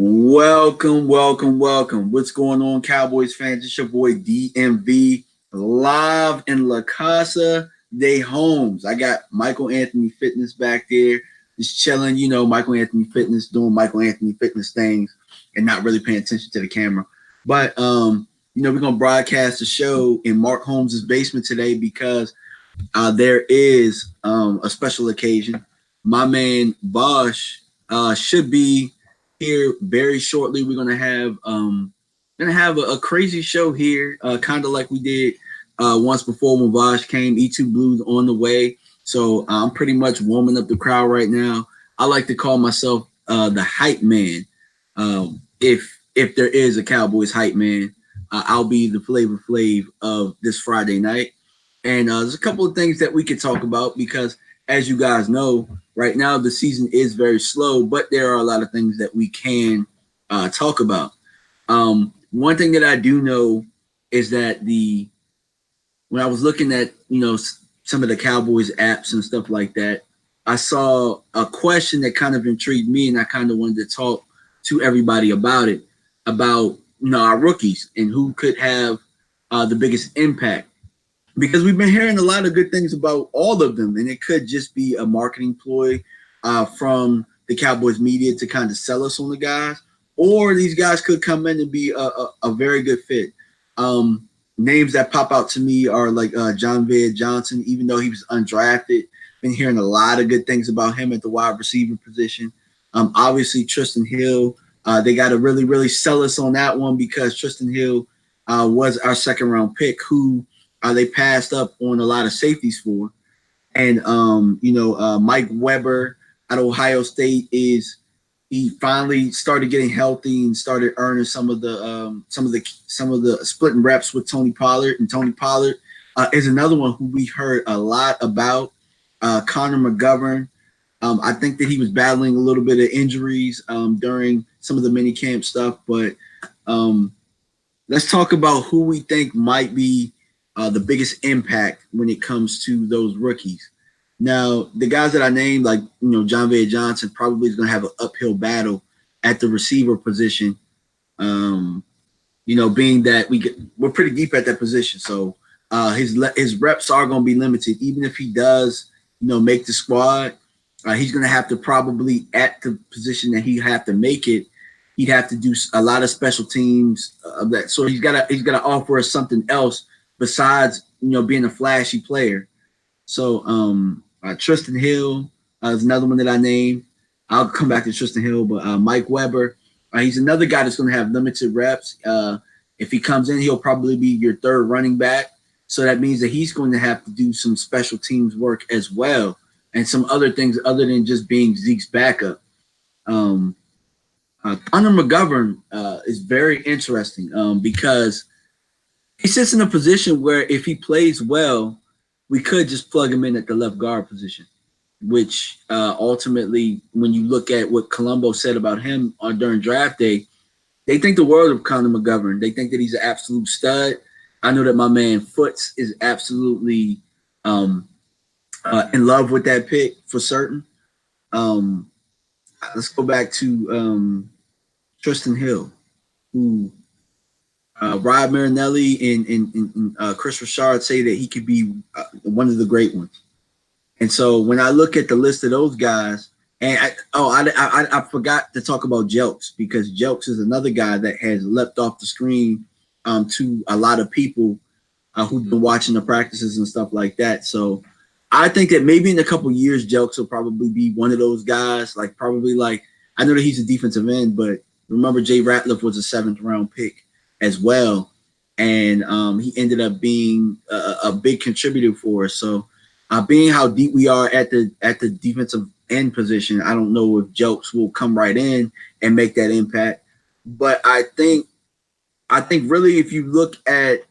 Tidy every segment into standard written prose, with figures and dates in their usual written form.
Welcome, welcome, welcome. What's going on, Cowboys fans? It's your boy DMV live in La Casa de Holmes. I got Michael Anthony Fitness back there, just chilling. Michael Anthony Fitness doing Michael Anthony Fitness things and not really paying attention to the camera. But we're gonna broadcast the show in Mark Holmes' basement today because there is a special occasion. My man Bosch should be here very shortly. We're gonna have a crazy show here, kind of like we did once before when Voch came. E2 Blues on the way, so I'm pretty much warming up the crowd right now. I like to call myself the hype man. If there is a Cowboys hype man, I'll be the Flavor Flav of this Friday night. And there's a couple of things that we could talk about because, as you guys know, right now the season is very slow, but there are a lot of things that we can talk about. One thing that I do know is that when I was looking at some of the Cowboys apps and stuff like that, I saw a question that kind of intrigued me, and I kind of wanted to talk to everybody about it, about our rookies and who could have the biggest impact. Because we've been hearing a lot of good things about all of them, and it could just be a marketing ploy from the Cowboys media to kind of sell us on the guys, or these guys could come in and be a very good fit. Names that pop out to me are like John Ved Johnson, even though he was undrafted. Been hearing a lot of good things about him at the wide receiver position. Obviously, Tristan Hill. They got to really, really sell us on that one because Tristan Hill was our second round pick who they passed up on a lot of safeties for. And Mike Weber at Ohio State he finally started getting healthy and started earning some of the splitting reps with Tony Pollard. And Tony Pollard is another one who we heard a lot about. Connor McGovern. I think that he was battling a little bit of injuries during some of the mini camp stuff, but let's talk about who we think might be the biggest impact when it comes to those rookies. Now, the guys that I named, like John Ved Johnson, probably is going to have an uphill battle at the receiver position. Being that we're pretty deep at that position, so his reps are going to be limited. Even if he does, make the squad, he's going to have to probably at the position that he have to make it. He'd have to do a lot of special teams of that. So he's got to offer us something else besides being a flashy player. So Tristan Hill is another one that I named. I'll come back to Tristan Hill, but Mike Weber, he's another guy that's going to have limited reps. If he comes in, he'll probably be your third running back. So that means that he's going to have to do some special teams work as well and some other things other than just being Zeke's backup. Connor McGovern is very interesting because he sits in a position where if he plays well, we could just plug him in at the left guard position, which ultimately, when you look at what Colombo said about him during draft day, they think the world of Connor McGovern. They think that he's an absolute stud. I know that my man Foots is absolutely in love with that pick for certain. Let's go back to Tristan Hill, who Rob Marinelli and Chris Richard say that he could be one of the great ones. And so when I look at the list of those guys, and I forgot to talk about Jelks, because Jelks is another guy that has leapt off the screen to a lot of people who've been watching the practices and stuff like that. So I think that maybe in a couple of years, Jelks will probably be one of those guys. I know that he's a defensive end, but remember Jay Ratliff was a 7th round pick as well, and he ended up being a big contributor for us. So being how deep we are at the defensive end position, I don't know if Jelks will come right in and make that impact. But I think really, if you look at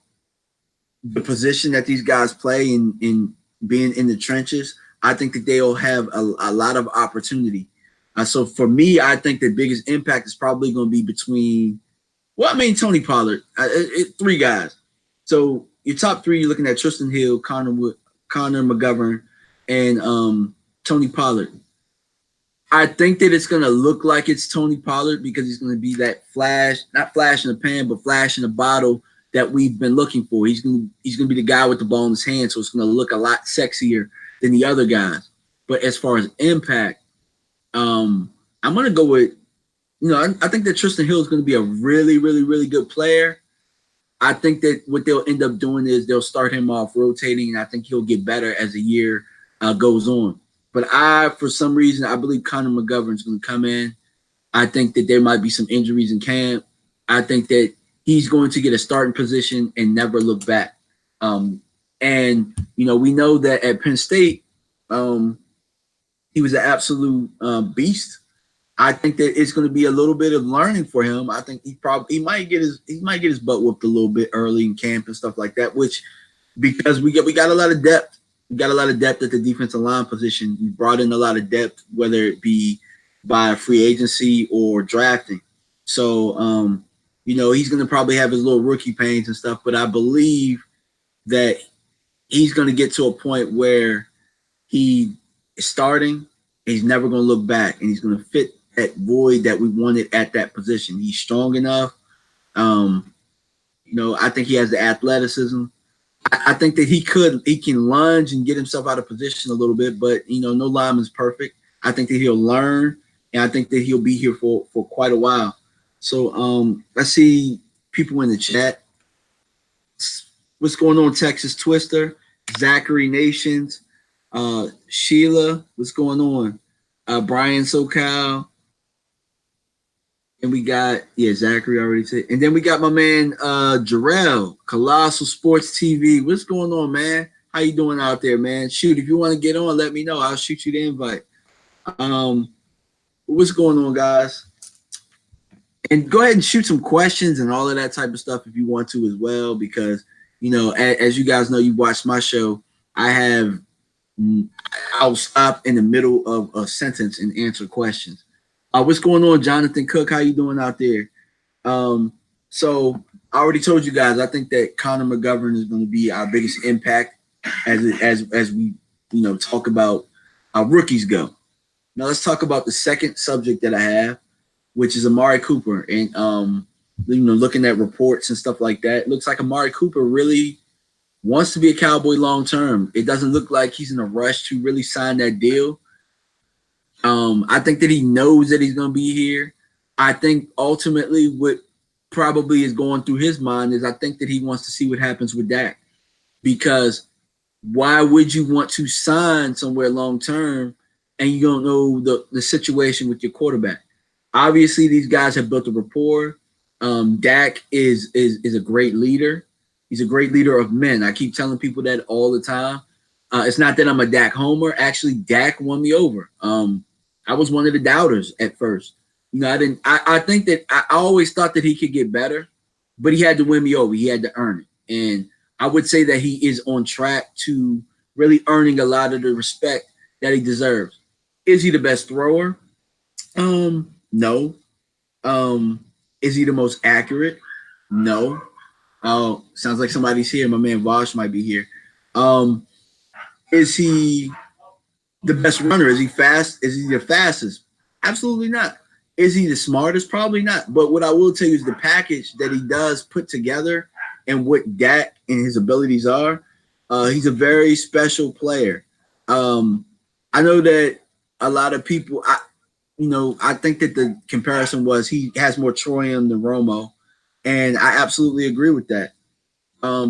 the position that these guys play in being in the trenches, I think that they'll have a lot of opportunity. So for me, I think the biggest impact is probably going to be between, Tony Pollard, 3 guys. So your top 3, you're looking at Tristan Hill, Connor McGovern, and Tony Pollard. I think that it's gonna look like it's Tony Pollard because he's gonna be that flash, not flash in the pan, but flash in the bottle that we've been looking for. He's gonna be the guy with the ball in his hand, so it's gonna look a lot sexier than the other guys. But as far as impact, I'm gonna go with, I think that Tristan Hill is gonna be a really, really, really good player. I think that what they'll end up doing is they'll start him off rotating, and I think he'll get better as the year goes on. But for some reason, I believe Connor McGovern's going to come in. I think that there might be some injuries in camp. I think that he's going to get a starting position and never look back. And we know that at Penn State, he was an absolute beast. I think that it's going to be a little bit of learning for him. I think he might get his butt whooped a little bit early in camp and stuff like that. Which, because we got a lot of depth. We got a lot of depth at the defensive line position. We brought in a lot of depth, whether it be by free agency or drafting. So, he's going to probably have his little rookie pains and stuff. But I believe that he's going to get to a point where he is starting. He's never going to look back, and he's going to fit that void that we wanted at that position. He's strong enough. I think he has the athleticism. I think that he can lunge and get himself out of position a little bit, but no lineman's perfect. I think that he'll learn, and I think that he'll be here for quite a while. So let's see people in the chat. What's going on, Texas Twister? Zachary Nations, Sheila, what's going on? Brian SoCal. And we got, Zachary already said. And then we got my man Jarrell, Colossal Sports TV. What's going on, man? How you doing out there, man? Shoot, if you want to get on, let me know. I'll shoot you the invite. What's going on, guys? And go ahead and shoot some questions and all of that type of stuff if you want to as well, because, as you guys know, you watched my show. I'll stop in the middle of a sentence and answer questions. What's going on, Jonathan Cook? How you doing out there? So I already told you guys, I think that Connor McGovern is going to be our biggest impact as we talk about how rookies go. Now let's talk about the second subject that I have, which is Amari Cooper. And looking at reports and stuff like that, it looks like Amari Cooper really wants to be a Cowboy long term. It doesn't look like he's in a rush to really sign that deal. I think that he knows that he's going to be here. I think ultimately what probably is going through his mind is I think that he wants to see what happens with Dak. Because why would you want to sign somewhere long term and you don't know the situation with your quarterback? Obviously, these guys have built a rapport. Dak is a great leader. He's a great leader of men. I keep telling people that all the time. It's not that I'm a Dak homer. Actually, Dak won me over. I was one of the doubters at first. I think that I always thought that he could get better, but he had to win me over. He had to earn it. And I would say that he is on track to really earning a lot of the respect that he deserves. Is he the best thrower? No. Is he the most accurate? No. Oh, sounds like somebody's here. My man Voch might be here. Is he the best runner? Is he fast? Is he the fastest? Absolutely not. Is he the smartest? Probably not. But what I will tell you is the package that he does put together and what Dak and his abilities are. He's a very special player. I know that a lot of people, I think that the comparison was he has more Troyan than Romo. And I absolutely agree with that.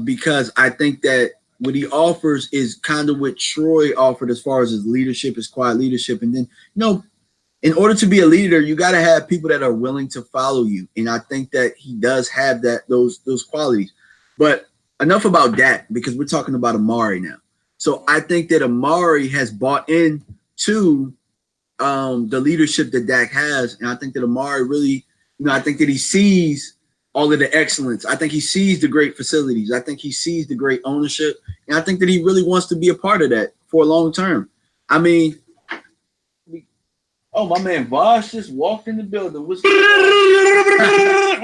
Because I think that what he offers is kind of what Troy offered as far as his leadership, his quiet leadership. And then, in order to be a leader, you got to have people that are willing to follow you. And I think that he does have those qualities. But enough about Dak, because we're talking about Amari now. So I think that Amari has bought into the leadership that Dak has. And I think that Amari really, I think that he sees all of the excellence. I think he sees the great facilities. I think he sees the great ownership. And I think that he really wants to be a part of that for a long term. I mean, my man Voch just walked in the building. What's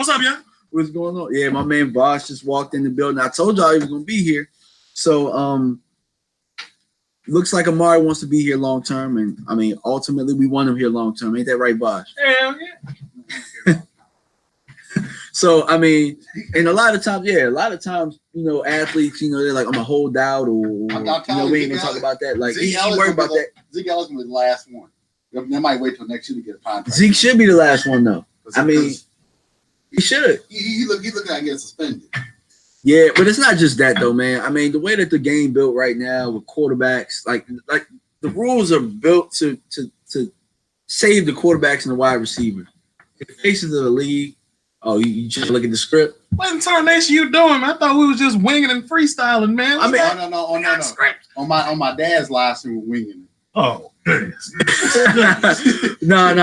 up, yeah? What's going on? Yeah, my man Voch just walked in the building. I told y'all he was going to be here. So, looks like Amari wants to be here long term, and I mean, ultimately, we want him here long term. Ain't that right, Bosh? Hell yeah. So I mean, and a lot of times, you know, athletes, you know, they're like, I'm gonna hold out, or you know, we ain't gonna talk about that. Like, he worried about that. Zeke Ellis gonna be the last one. They might wait till next year to get a contract. Zeke should be the last one, though. I mean, he should. He looking like getting suspended. Yeah, but it's not just that though, man. I mean, the way that the game built right now with quarterbacks, like the rules are built to save the quarterbacks and the wide receivers. The faces of the league. Oh, you just look at the script. What in tarnation you doing, man? I thought we was just winging and freestyling, man. I mean, no. On my dad's live stream, we're winging it. Oh, goodness. No,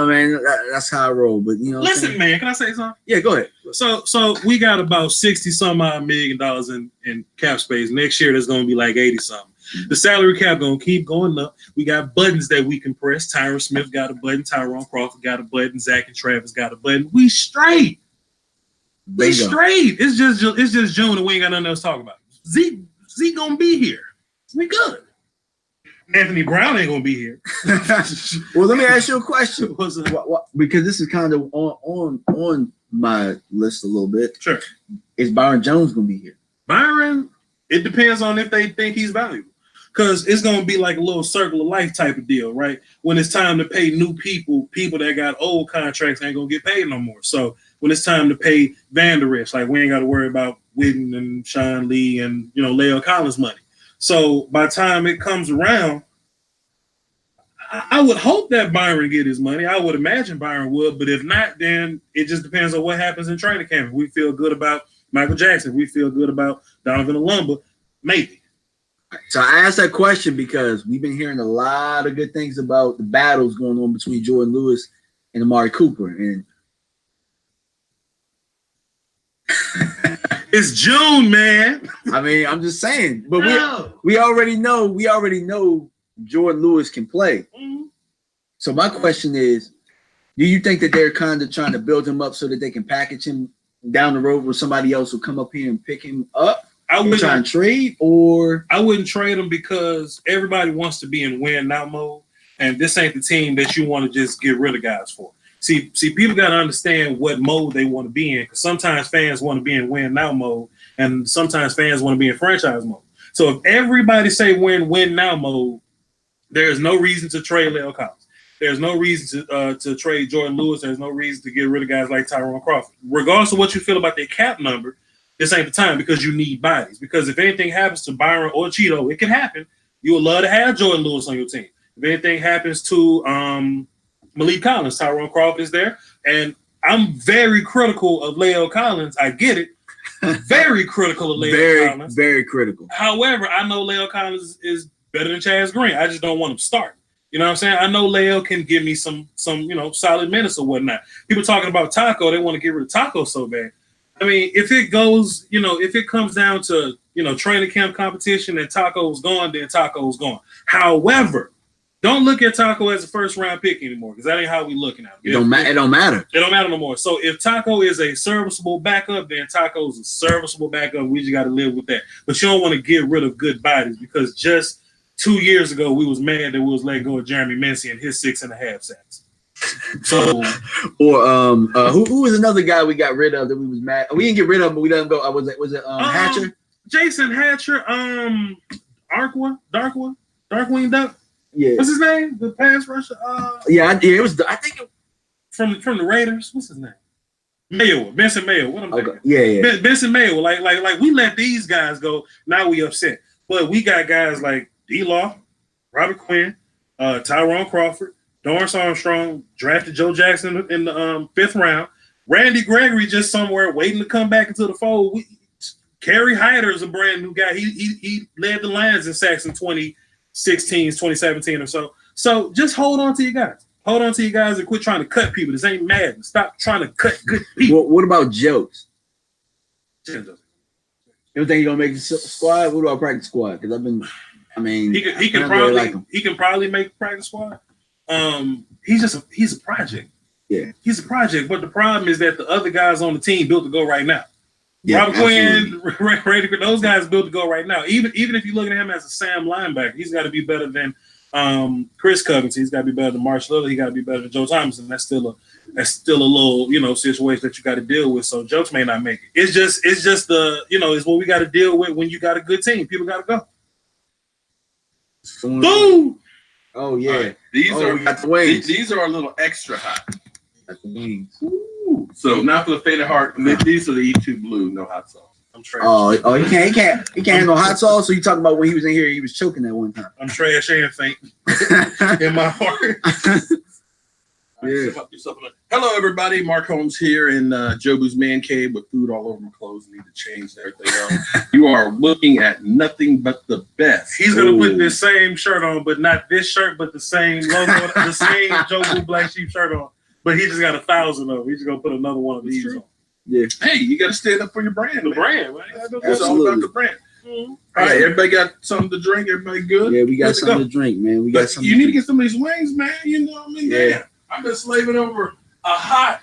man. That's how I roll. But you know, listen, man. Can I say something? Yeah, go ahead. So we got about $60-some-odd million in cap space. Next year, there's gonna be like 80-something. The salary cap gonna keep going up. We got buttons that we can press. Tyron Smith got a button. Tyrone Crawford got a button. Zach and Travis got a button. We straight. We straight. It's just June and we ain't got nothing else to talk about. Zeke gonna be here. We good. Anthony Brown ain't gonna be here. Well, let me ask you a question. What, because this is kind of on my list a little bit. Sure. Is Byron Jones gonna be here? Byron, it depends on if they think he's valuable. Because it's going to be like a little circle of life type of deal, right? When it's time to pay new people that got old contracts ain't going to get paid no more. So when it's time to pay Van Der Esch, like we ain't got to worry about Witten and Sean Lee and, you know, Leo Collins money. So by the time it comes around, I would hope that Byron get his money. I would imagine Byron would. But if not, then it just depends on what happens in training camp. If we feel good about Michael Jackson, if we feel good about Donovan Olumba, maybe. So I asked that question because we've been hearing a lot of good things about the battles going on between Jordan Lewis and Amari Cooper. And it's June, man. I mean, I'm just saying. But we already know Jordan Lewis can play. Mm-hmm. So my question is, do you think that they're kind of trying to build him up so that they can package him down the road where somebody else will come up here and pick him up? I wouldn't try and trade, or I wouldn't trade him because everybody wants to be in win now mode, and this ain't the team that you want to just get rid of guys for. See, people got to understand what mode they want to be in, because sometimes fans want to be in win now mode, and sometimes fans want to be in franchise mode. So if everybody say win now mode, there is no reason to trade Leo Collins. There's no reason to trade Jordan Lewis. There's no reason to get rid of guys like Tyrone Crawford. Regardless of what you feel about their cap number, this ain't the time because you need bodies. Because if anything happens to Byron or Cheeto, it can happen. You would love to have Jordan Lewis on your team. If anything happens to Malik Collins, Tyrone Crawford is there. And I'm very critical of Leo Collins. I get it. Very critical of Leo Collins. Very critical. However, I know Leo Collins is better than Chaz Green. I just don't want him starting. You know what I'm saying? I know Leo can give me some solid minutes or whatnot. People talking about Taco, they want to get rid of Taco so bad. I mean, if it goes, if it comes down to, training camp competition and Taco's gone, then Taco's gone. However, don't look at Taco as a first round pick anymore, because that ain't how we looking at him. It don't matter. It don't matter no more. So if Taco is a serviceable backup, then Taco's a serviceable backup. We just got to live with that. But you don't want to get rid of good bodies, because just 2 years ago we was mad that we was letting go of Jeremy Mincy and his 6.5 sacks. So, or who was another guy we got rid of that we was mad? We didn't get rid of him, but we let him go. Was it Hatcher? Jason Hatcher, Darkwing Duck. Yeah. What's his name? The pass rusher. It was. I think from the Raiders. What's his name? Mayo, Benson Mayo. What I'm thinking? Okay. Yeah. Benson Mayo. Like we let these guys go. Now we upset, but we got guys like D-Law, Robert Quinn, Tyrone Crawford, Dorrance Armstrong, drafted Joe Jackson in the 5th round. Randy Gregory just somewhere waiting to come back into the fold. Kerry Hyder is a brand new guy. He led the Lions in sacks in 2016, 2017 or so. So just hold on to your guys. Hold on to your guys and quit trying to cut people. This ain't Madden. Stop trying to cut good people. Well, what about Jokes? You don't think he's gonna make the squad? What about practice squad? Because he can probably make practice squad. He's a project. Yeah, he's a project. But the problem is that the other guys on the team built to go right now. Yeah, Robert Quinn, Ray, those guys built to go right now. Even if you look at him as a Sam linebacker, he's got to be better than Chris Covington. He's got to be better than Marshall Lillard. He got to be better than Joe Thomas. And that's still a little situation that you got to deal with. So Jokes may not make it. It's just the it's what we got to deal with when you got a good team. People got to go. Boom. Oh yeah. Right. These are we got the wings. These are a little extra hot. Got the wings. Ooh. So not for the faint of heart. These are the E2 blue, no hot sauce. I'm trash. Oh, he can't have no hot sauce. So you talking about when he was in here, he was choking that one time. I'm trash and faint in my heart. Yeah. Hello, everybody. Mark Holmes here in Jobu's man cave with food all over my clothes. Need to change everything else. You are looking at nothing but the best. He's gonna put this same shirt on, but not this shirt, but the same logo, the same Jobu Black Sheep shirt on. But he just got 1,000 of them. He's just gonna put another one of these on. Yeah. Hey, you got to stand up for your brand. The man. brand, man. It's all about the brand. Mm-hmm. All right, everybody got something to drink. Everybody good? Yeah, we got Good something go. to drink, man. We got But something. you need to get some of these wings, man. You know what I mean? Yeah. Damn. I've been slaving over a hot.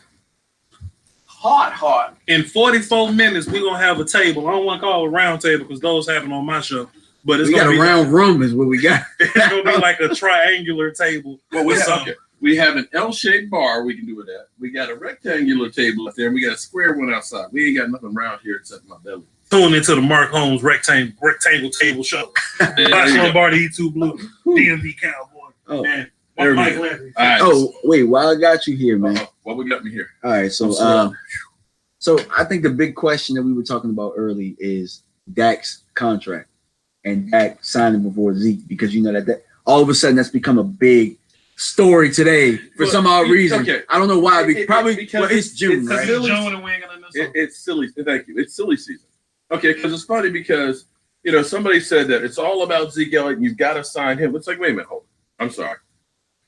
In 44 minutes, we're gonna have a table. I don't want to call it a round table because those happen on my show. But it's We got gonna a be round room, is what we got. it's gonna be like a triangular table. Well, we have an L-shaped bar we can do it at. We got a rectangular table up there, and we got a square one outside. We ain't got nothing around here except my belly. Tune into the Mark Holmes rectangle table show. Voch Lombardi, E2 Blue, DMV Cowboy, Oh. and There we Mike go. Landry. All right. Oh, wait, while I got you here, man. What we got me here? All right, so I think the big question that we were talking about early is Dak's contract and Dak signing before Zeke, because you know that all of a sudden that's become a big story today for some odd reason. Okay. I don't know why. Because It's June, it's right? silly. Joe and Wing and this It's silly. Thank you. It's silly season. Okay, because it's funny because somebody said that it's all about Zeke Elliott and you've got to sign him. It's like, wait a minute, hold on. I'm sorry.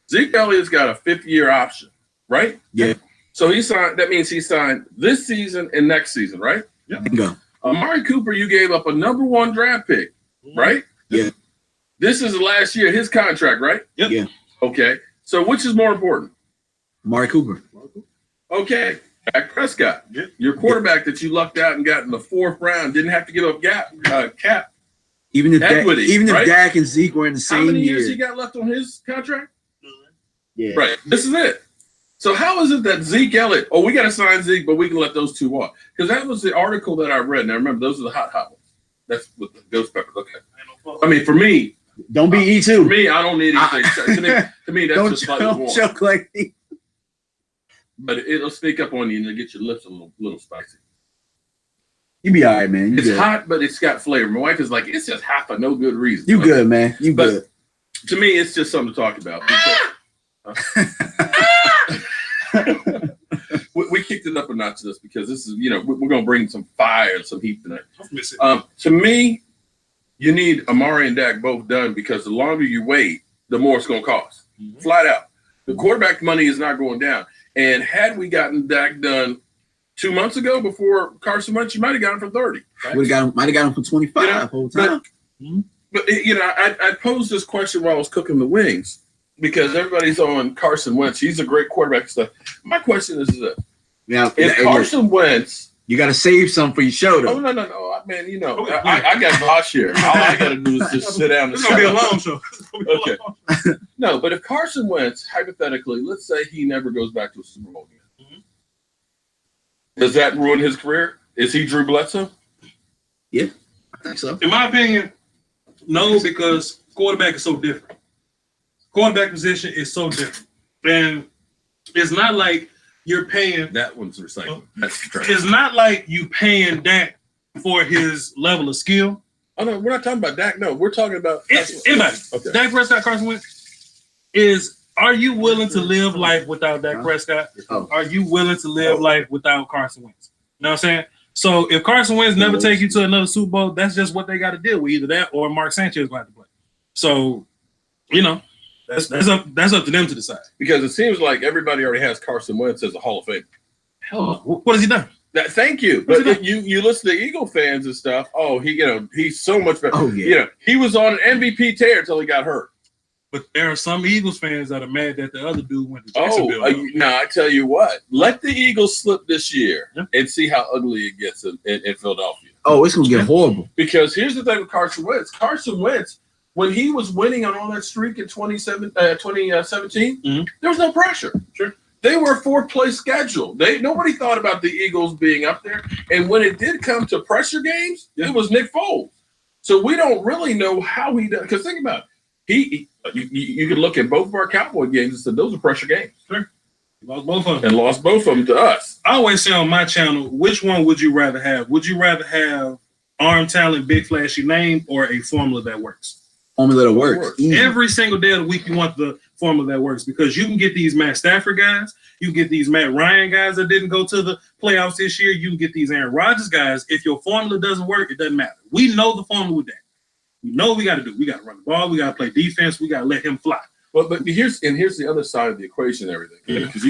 Zeke Elliott's got a 5th-year option, right? Yeah. So he signed. That means he signed this season and next season, right? Yeah. Bingo. Amari Cooper, you gave up a number 1 draft pick, right? Yeah. This is the last year of his contract, right? Yep. Yeah. Okay. So which is more important? Amari Cooper. Okay. Dak Prescott, your quarterback that you lucked out and got in the 4th round, didn't have to give up cap. Even if Equity, right? Dak and Zeke were in the How same many year. years he got left on his contract? Yeah. Right. This is it. So how is it that Zeke Elliott, we got to sign Zeke, but we can let those two walk? Because that was the article that I read. Now, remember, those are the hot ones. That's with the ghost peppers. Okay. I mean, for me, Don't be for E2. me, I don't need anything. To me, that's Don't just slightly warm. choke like me. But it'll sneak up on you and it'll get your lips a little spicy. You be all right, man. It's hot, but it's got flavor. My wife is like, it's just hot for no good reason. You good, man. You But- good. To me, it's just something to talk about. We kicked it up a notch this because this is, we're going to bring some fire and some heat tonight. To me, you need Amari and Dak both done because the longer you wait, the more it's going to cost. Mm-hmm. Flat out. The quarterback money is not going down. And had we gotten Dak done 2 months ago before Carson Wentz, you might have gotten him for 30. Right? Might have got him for 25 whole time. But I posed this question while I was cooking the wings because everybody's on Carson Wentz. He's a great quarterback and stuff. My question is this. If Carson Wentz, you got to save some for your show, though. oh, no. Man, I got Voch here. All I got to do is just sit down and It's gonna be a long show. Okay. No, but if Carson Wentz, hypothetically, let's say he never goes back to a Super Bowl again, does that ruin his career? Is he Drew Bledsoe? Yeah, I think so. In my opinion, no, because quarterback is so different. Quarterback position is so different. And it's not like you're paying. That one's recycled. That's trash. It's not like you paying Dak for his level of skill. Oh, no, we're not talking about Dak. No, we're talking about Anybody. Okay. Dak Prescott, Carson Wentz, are you willing to live life without Dak Prescott? Oh. Are you willing to live life without Carson Wentz? You know what I'm saying? So if Carson Wentz never take you to another Super Bowl, that's just what they got to deal with. Either that or Mark Sanchez going to have to play. So, that's up to them to decide. Because it seems like everybody already has Carson Wentz as a Hall of Fame. Hell, what has he done? Thank you. But if you listen to Eagle fans and stuff, he's so much better. Oh, yeah. He was on an MVP tear until he got hurt. But there are some Eagles fans that are mad that the other dude went to Jacksonville. Now I tell you what, let the Eagles slip this year and see how ugly it gets in Philadelphia. Oh, it's gonna get horrible. Because here's the thing with Carson Wentz. Carson Wentz, when he was winning on all that streak in 2017, there was no pressure. Sure. They were a fourth-place schedule. Nobody thought about the Eagles being up there. And when it did come to pressure games, it was Nick Foles. So we don't really know how he does. Because think about it. You could look at both of our Cowboy games and said those are pressure games. Sure. Lost both of them. And lost both of them to us. I always say on my channel, which one would you rather have? Would you rather have arm talent, big flashy name, or a formula that works? Formula that works. Every single day of the week, you want the formula that works because you can get these Matt Stafford guys, you can get these Matt Ryan guys that didn't go to the playoffs this year, you can get these Aaron Rodgers guys. If your formula doesn't work, it doesn't matter. We know the formula with that. We know what we got to do. We got to run the ball. We got to play defense. We got to let him fly. Well, but here's the other side of the equation and everything. Because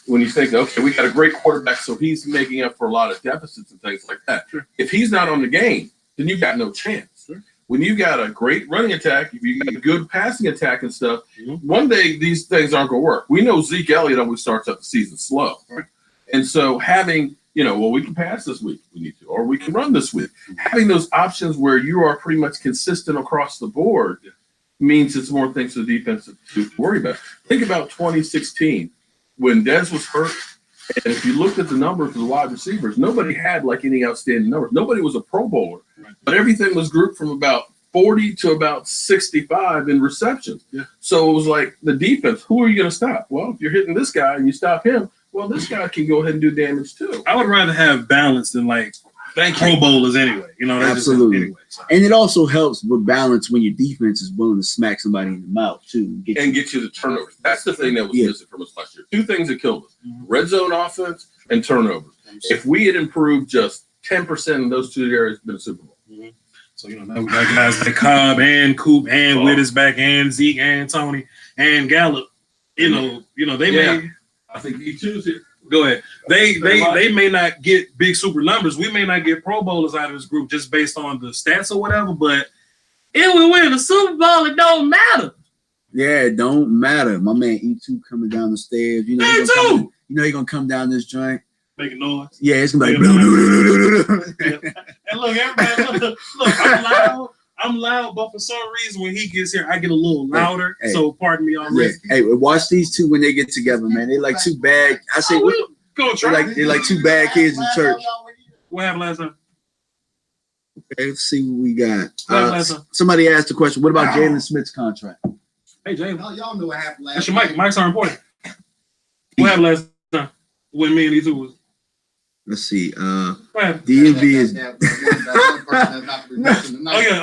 when you think, okay, we got a great quarterback, so he's making up for a lot of deficits and things like that. Sure. If he's not on the game, then you got no chance. Sure. When you got a great running attack, if you got a good passing attack and stuff, one day these things aren't going to work. We know Zeke Elliott always starts out the season slow. Right. And so having, we can pass this week if we need to, or we can run this week. Having those options where you are pretty much consistent across the board means it's more things for the defense to worry about. Think about 2016 when Dez was hurt. And if you looked at the numbers of the wide receivers, nobody had like any outstanding numbers. Nobody was a Pro Bowler, but everything was grouped from about 40 to about 65 in receptions. Yeah. So it was like the defense, who are you going to stop? Well, if you're hitting this guy and you stop him, well, this guy can go ahead and do damage too. I would rather have balance than like Pro Bowlers anyway. Absolutely. Anyway, so. And it also helps with balance when your defense is willing to smack somebody in the mouth too. Get you the turnovers. That's the thing that was missing from us last year. Two things that killed us: red zone offense and turnovers. If we had improved just 10% in those two areas, it'd been a Super Bowl. So now we got guys like Cobb and Coop and Withersback and Zeke and Tony and Gallup. They may. I think E2's here. Go ahead. They may not get big super numbers. We may not get Pro Bowlers out of this group just based on the stats or whatever, but if we win the Super Bowl, it don't matter. Yeah, it don't matter. My man E2 coming down the stairs. He's gonna come down this joint. Making noise. Yeah, it's gonna be like And look, everybody, look, I'm loud, but for some reason when he gets here, I get a little louder. Hey, so pardon me already. Hey, watch these two when they get together, man. They like two bad. I say they like two bad kids in church. What happened last time? Okay, let's see what we got. Somebody asked the question. What about Jalen Smith's contract? Hey, Jalen. Y'all know what happened last. That's your mic. Mics are important. What happened last time when me and these two was? Let's see. DMV is. I ain't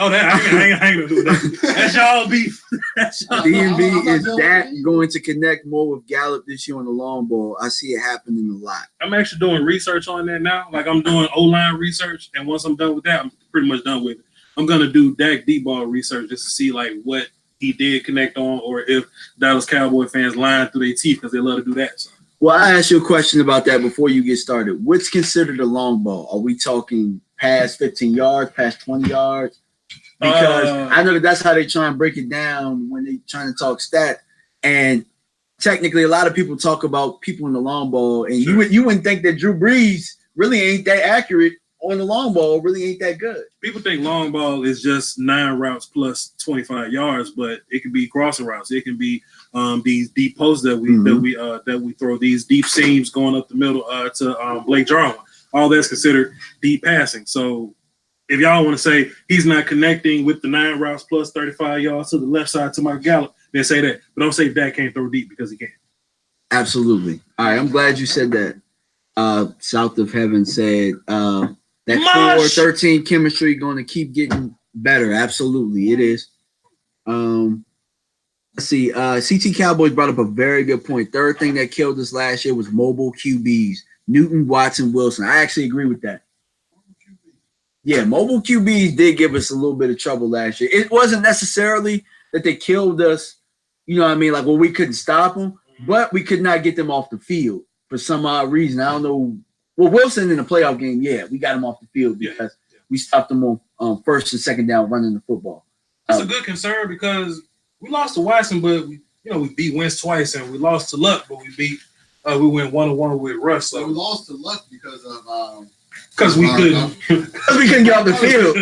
gonna do that. That's y'all beef. DMV is that going to connect more with Gallup this year on the long ball? I see it happening a lot. I'm actually doing research on that now. Like I'm doing O-line research, and once I'm done with that, I'm pretty much done with it. I'm gonna do Dak deep ball research just to see like what he did connect on, or if Dallas Cowboy fans lying through their teeth because they love to do that. So. Well, I asked you a question about that before you get started. What's considered a long ball? Are we talking past 15 yards, past 20 yards? Because I know that's how they try and break it down when they're trying to talk stat. And technically, a lot of people talk about people in the long ball, and you wouldn't think that Drew Brees really ain't that accurate on the long ball, really ain't that good. People think long ball is just 9 routes plus 25 yards, but it can be crossing routes. It can be these deep posts that we throw, these deep seams going up the middle to Blake Jarwin. All that's considered deep passing. So if y'all want to say he's not connecting with the 9 routes plus 35 yards to the left side to Michael Gallup, then say that. But don't say Dak can't throw deep because he can. Absolutely. All right, I'm glad you said that. South of Heaven said that 4-13 chemistry going to keep getting better. Absolutely, it is. Let's see. CT Cowboys brought up a very good point. Third thing that killed us last year was mobile QBs. Newton, Watson, Wilson. I actually agree with that. Yeah, mobile QBs did give us a little bit of trouble last year. It wasn't necessarily that they killed us, you know what I mean? Like, well, we couldn't stop them, but we could not get them off the field for some odd reason. I don't know. Well, Wilson in the playoff game, yeah, we got him off the field because we stopped him on first and second down running the football. That's a good concern because we lost to Watson, but we beat Wentz twice, and we lost to Luck, but we went 1-1 with Russ. So So we lost to Luck because of because we couldn't. Because we couldn't get off the field.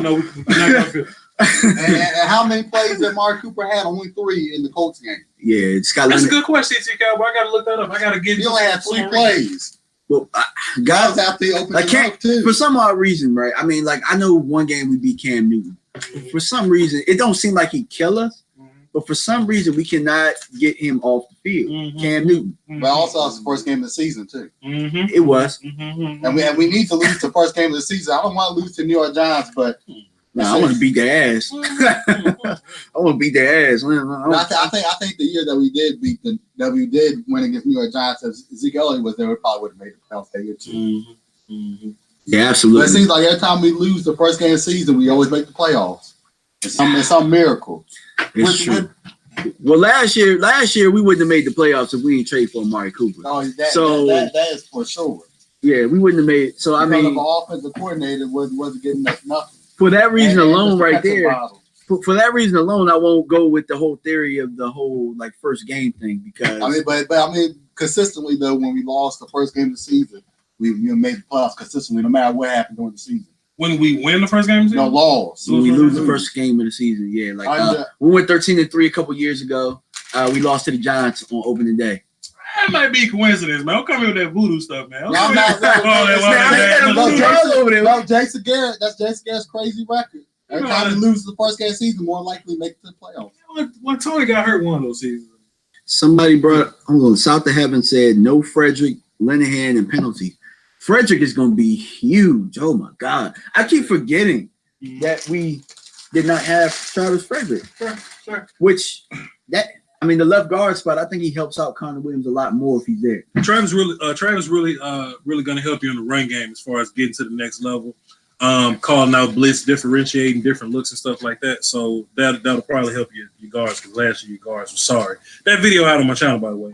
No, we could not get off the field. and how many plays did Mark Cooper had? Only 3 in the Colts game. Yeah, Scott. That's a good question, T. Cowboy. I gotta look that up. I gotta get. He only had 3 plays. Well, Guys guys, out there open I can't too. for some odd reason, right? I mean, like I know one game we beat Cam Newton. For some reason, it don't seem like he'd kill us, but for some reason we cannot get him off the field. Cam Newton. But also it's the first game of the season too. It was. And we need to lose the first game of the season. I don't want to lose to New York Giants, but Nah, I want to beat their ass. I want to beat their ass. I think the year that we did win against New York Giants, if Zeke Elliott was there, we probably would have made the playoffs that year too. Yeah, absolutely. But it seems like every time we lose the first game of the season, we always make the playoffs. It's some miracle. It's true. Well, last year we wouldn't have made the playoffs if we didn't trade for Amari Cooper. No, So- that is for sure. Yeah, we wouldn't have made. So I Because mean, of our offensive coordinator wasn't getting us nothing. for that reason And alone, the right defensive there. model. For that reason alone, I won't go with the whole theory of the whole like first game thing because I mean, consistently though, when we lost the first game of the season, we made the playoffs consistently, no matter what happened during the season. When we win the first game, No loss. when we lose the first game of the season, yeah, like we went 13-3 a couple years ago. We lost to the Giants on opening day. That might be a coincidence, man. Don't come here with that voodoo stuff, man. I'm not- over Jason Garrett, that's Jason Garrett's crazy record. Every time he loses the first game of the season, more likely make it to the playoffs. When Tony got hurt one of those seasons. Somebody brought hold on. South of Heaven said no Frederick, Linehan, and penalty. Frederick is going to be huge. Oh my God! I keep forgetting that we did not have Travis Frederick. Sure. Which the left guard spot. I think he helps out Connor Williams a lot more if he's there. Travis really going to help you in the run game as far as getting to the next level. Calling out blitz, differentiating different looks and stuff like that. So that'll probably help your guards because last year your guards were sorry. That video out on my channel, by the way.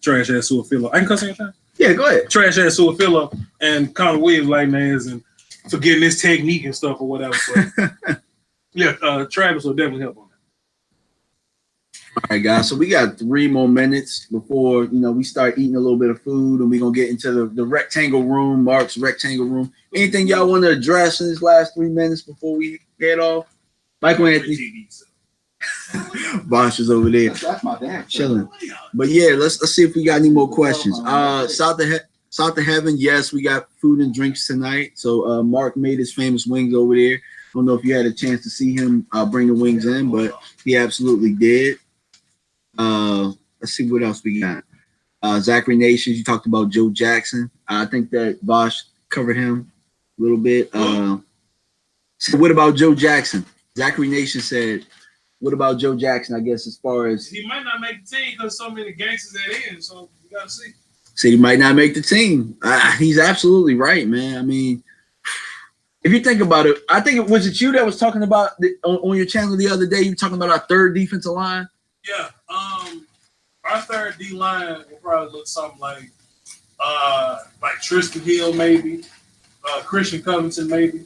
Trash ass Suafilo. I can cuss on your channel? Yeah, go ahead. Trash ass Suafilo and Connor Williams lighting ass and forgetting his technique and stuff or whatever. But yeah, Travis will definitely help on that. All right, guys. So we got 3 more minutes before we start eating a little bit of food, and we're gonna get into the rectangle room, Mark's rectangle room. Anything y'all want to address in this last 3 minutes before we head off? Michael Anthony, Bosch is over there That's my dad. chilling. But yeah, let's see if we got any more questions. South of Heaven, yes, we got food and drinks tonight. So Mark made his famous wings over there. Don't know if you had a chance to see him bring the wings in, but he absolutely did. Let's see what else we got. Zachary Nations, you talked about Joe Jackson. I think that Bosch covered him a little bit. So what about Joe Jackson? Zachary Nation said, what about Joe Jackson? I guess as far as He might not make the team because so many gangsters at in, so you gotta see. said he might not make the team. He's absolutely right, man. I mean, if you think about it, I think was it you that was talking about on your channel the other day? You were talking about our third defensive line. Yeah, our third D line will probably look something like Tristan Hill, maybe Christian Covington, maybe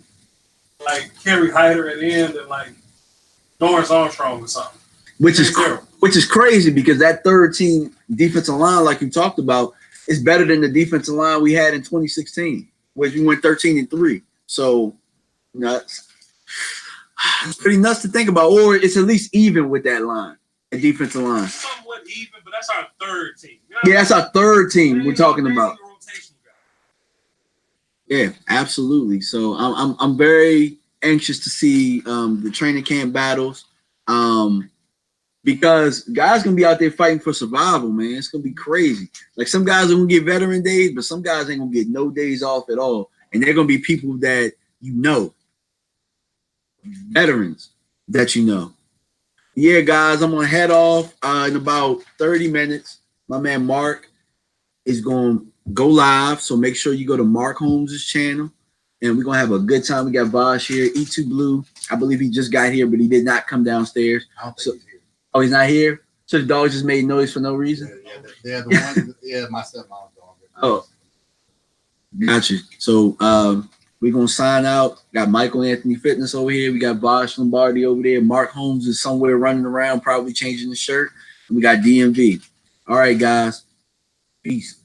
like Kerry Hyder at the end, and like Lawrence Armstrong or something. Which is crazy because that third team defensive line, like you talked about, is better than the defensive line we had in 2016, where we went 13-3. So, it's pretty nuts to think about, or it's at least even with that line, a defensive line. Somewhat even, but that's our third team. Yeah, that's our third team we're talking about. Rotational guy. Yeah, absolutely. So I'm very anxious to see the training camp battles, because guys gonna be out there fighting for survival, man. It's gonna be crazy. Like some guys are gonna get veteran days, but some guys ain't gonna get no days off at all, and they're gonna be people that veterans that Yeah, guys, I'm gonna head off in about 30 minutes. My man Mark is gonna go live, so make sure you go to Mark Holmes' channel. And we're going to have a good time. We got Voch here. E2 Blue, I believe he just got here, but he did not come downstairs. I don't think he's here. Oh, he's not here? So the dog just made noise for no reason? Yeah, the one. Yeah, my stepmom's dog. Oh. Got you. So We're gonna sign out. Got Michael Anthony Fitness over here. We got Voch Lombardi over there. Mark Holmes is somewhere running around, probably changing the shirt. And we got DMV. All right, guys. Peace.